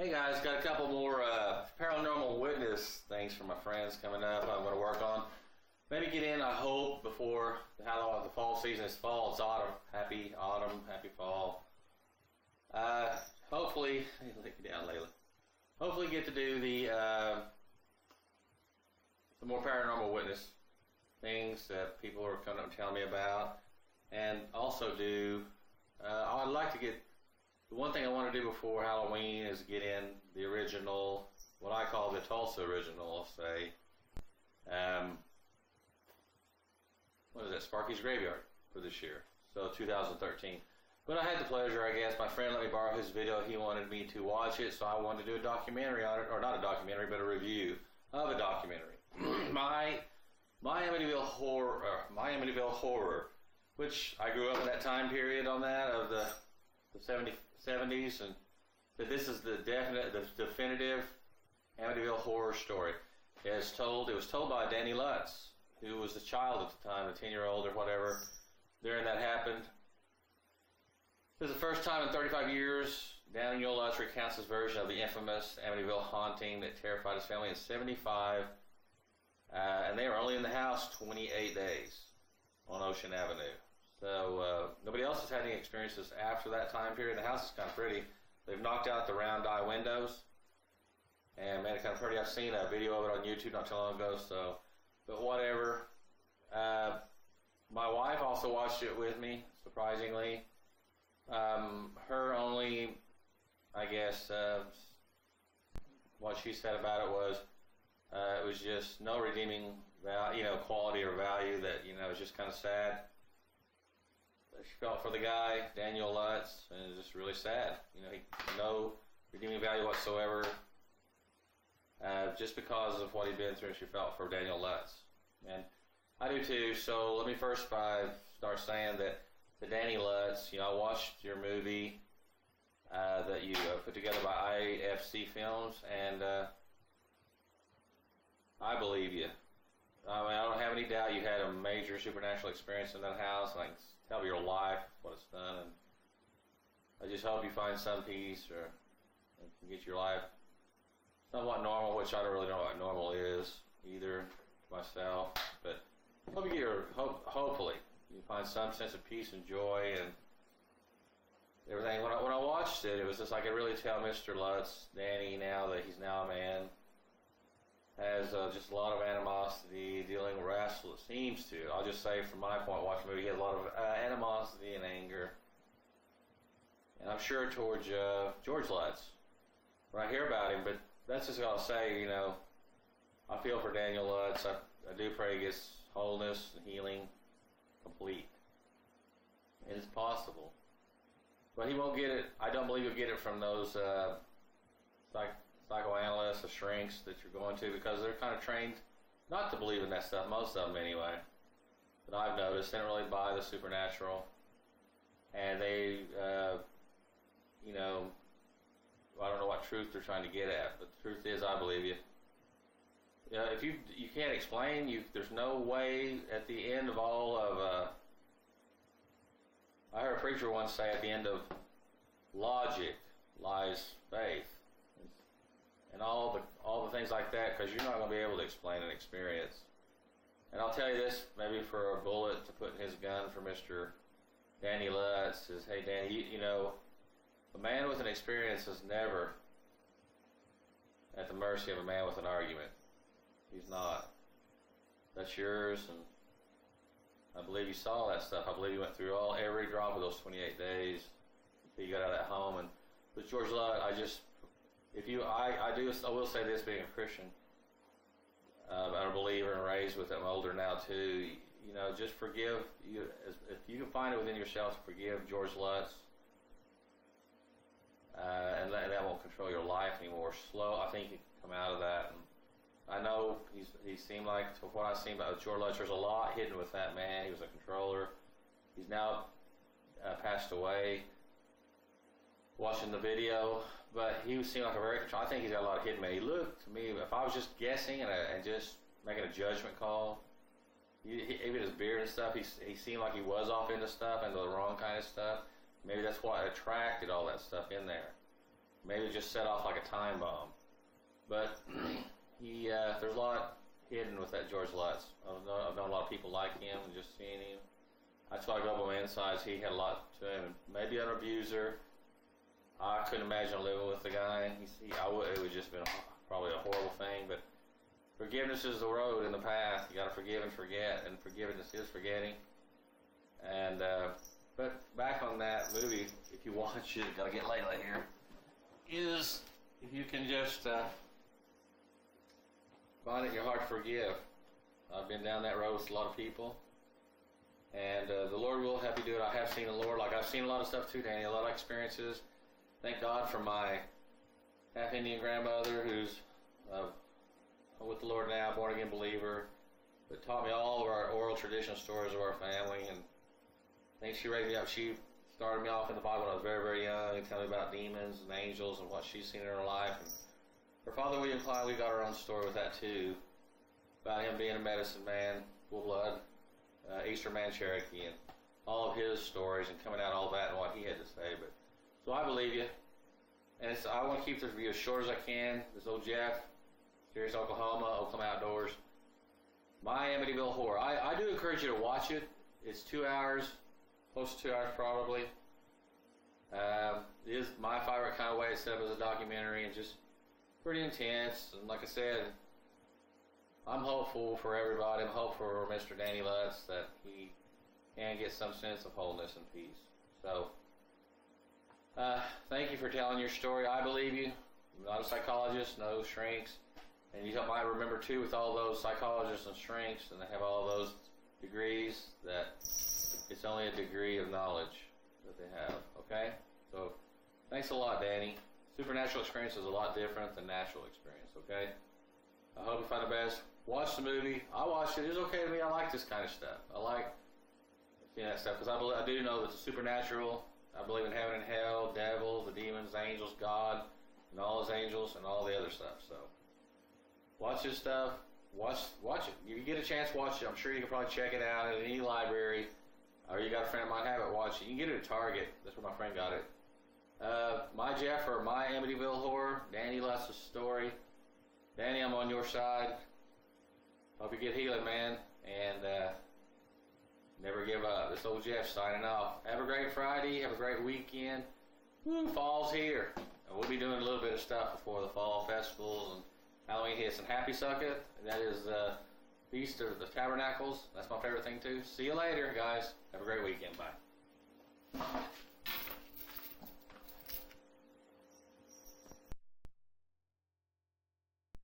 Hey guys, got a couple more paranormal witness things from my friends coming up I'm going to work on. Maybe get in, I hope, before the fall season. It's fall, it's autumn. Happy autumn, happy fall. Hopefully, let me down, Layla. Hopefully get to do the more paranormal witness things that people are coming up and telling me about. And also do, I'd like to get, the one thing I want to do before Halloween is get in the original, what I call the Tulsa original, I'll say. What is that? Sparky's Graveyard for this year. So 2013. But I had the pleasure, I guess, my friend let me borrow his video. He wanted me to watch it, so I wanted to do a documentary on it, or not a documentary, but a review of a documentary. my Amityville horror, which I grew up in that time period on that of the 70s, and that this is the definitive Amityville horror story. It was told by Danny Lutz, who was a child at the time, a 10-year-old or whatever, during that happened. This is the first time in 35 years Daniel Lutz recounts his version of the infamous Amityville haunting that terrified his family in 75, and they were only in the house 28 days on Ocean Avenue. So nobody else has had any experiences after that time period. The house is kind of pretty. They've knocked out the round eye windows and made it kind of pretty. I've seen a video of it on YouTube not too long ago. So, but whatever. My wife also watched it with me, surprisingly. Her only, I guess, what she said about it was just no redeeming value, quality or value. That it was just kind of sad. She felt for the guy, Daniel Lutz, and it was just really sad. He no redeeming value whatsoever. Just because of what he'd been through, she felt for Daniel Lutz, and I do too. So let me first start saying that the Danny Lutz, I watched your movie that you put together by IFC Films, and I believe you. I don't have any doubt you had a major supernatural experience in that house, and I can tell your life, what it's done, and I just hope you find some peace and can get your life somewhat normal, which I don't really know what normal is either myself, but hope you get hopefully you find some sense of peace and joy and everything. When I watched it, it was just like I really tell Mr. Lutz, Danny, now that he's now a man, has just a lot of animosity, dealing with wrestle. It seems to. I'll just say from my point, watching the movie, he had a lot of animosity and anger, and I'm sure towards George Lutz. When I hear about him, but that's just what I'll say. I feel for Daniel Lutz. I do pray he gets wholeness and healing complete. It is possible, but he won't get it. I don't believe he'll get it from those psychoanalysts or shrinks that you're going to, because they're kind of trained not to believe in that stuff, most of them anyway. But I've noticed they don't really buy the supernatural, and they, I don't know what truth they're trying to get at, but the truth is, I believe you. If you can't explain, there's no way at the end of all of. I heard a preacher once say, at the end of logic lies faith. And all the things like that, because you're not going to be able to explain an experience. And I'll tell you this, maybe for a bullet to put in his gun for Mr. Danny Lutz is, hey Danny, a man with an experience is never at the mercy of a man with an argument. He's not. That's yours, and I believe you saw that stuff. I believe you went through every drop of those 28 days until you got out of that home. And with George Lutz, I will say this, being a Christian, I'm a believer and raised with it. I'm older now too. Just forgive. If you can find it within yourself to forgive George Lutz, and that won't control your life anymore. I think you can come out of that. And I know he seemed like, to what I've seen about George Lutz, there's a lot hidden with that man. He was a controller. He's now passed away. Watching the video, but he seemed like I think he's got a lot of hidden man. He looked to me, if I was just guessing and just making a judgment call, even his beard and stuff, he seemed like he was off into the wrong kind of stuff. Maybe that's what attracted all that stuff in there. maybe just set off like a time bomb. But there's a lot hidden with that George Lutz. I've known a lot of people like him and just seeing him. That's why I go by my insides. He had a lot to him. Maybe an abuser. I couldn't imagine living with the guy. It would just been probably a horrible thing. But forgiveness is the road and the path. You got to forgive and forget, and forgiveness is forgetting. And but back on that movie, if you watch it, gotta get Layla here. Is if you can just find it in your heart to forgive. I've been down that road with a lot of people. And the Lord will help you do it. I have seen the Lord. Like I've seen a lot of stuff too, Danny. A lot of experiences. Thank God for my half Indian grandmother, who's with the Lord now, born again believer, that taught me all of our oral traditional stories of our family. And I think she raised me up. She started me off in the Bible when I was very, very young, and telling me about demons and angels and what she's seen in her life. And her father, William Klein, we got our own story with that too, about him being a medicine man, full blood. Eastern Man Cherokee, and all of his stories and coming out all that and what he had to say. But so I believe you, and I want to keep this review as short as I can. This old Jeff, Serious Oklahoma Outdoors, my Amityville Horror. I do encourage you to watch it. It's 2 hours, close to 2 hours probably. It is my favorite kind of way. It's set up as a documentary and just pretty intense. And like I said, I'm hopeful for everybody. I'm hopeful for Mr. Danny Lutz that he can get some sense of wholeness and peace. So, thank you for telling your story. I believe you. I'm not a psychologist, no shrinks. And you might remember too, with all those psychologists and shrinks, and they have all those degrees, that it's only a degree of knowledge that they have. Okay? So, thanks a lot, Danny. Supernatural experience is a lot different than natural experience. Okay? I hope you find the best. Watch the movie. I watched it. It was okay to me. I like this kind of stuff. I like seeing that stuff because I do know that the supernatural. I believe in heaven and hell, devil, the demons, angels, God, and all his angels, and all the other stuff. So watch this stuff. Watch it. If you get a chance, watch it. I'm sure you can probably check it out at any library, or you got a friend that might have it. Watch it. You can get it at Target. That's where my friend got it. My Jeff, or my Amityville Horror, Danny Lutz's story. Danny, I'm on your side. Hope you get healing, man, and never give up. This old Jeff signing off. Have a great Friday. Have a great weekend. Woo, fall's here. And we'll be doing a little bit of stuff before the fall festivals and Halloween hits. And Happy Sukkot, that is Feast of the Tabernacles. That's my favorite thing, too. See you later, guys. Have a great weekend. Bye.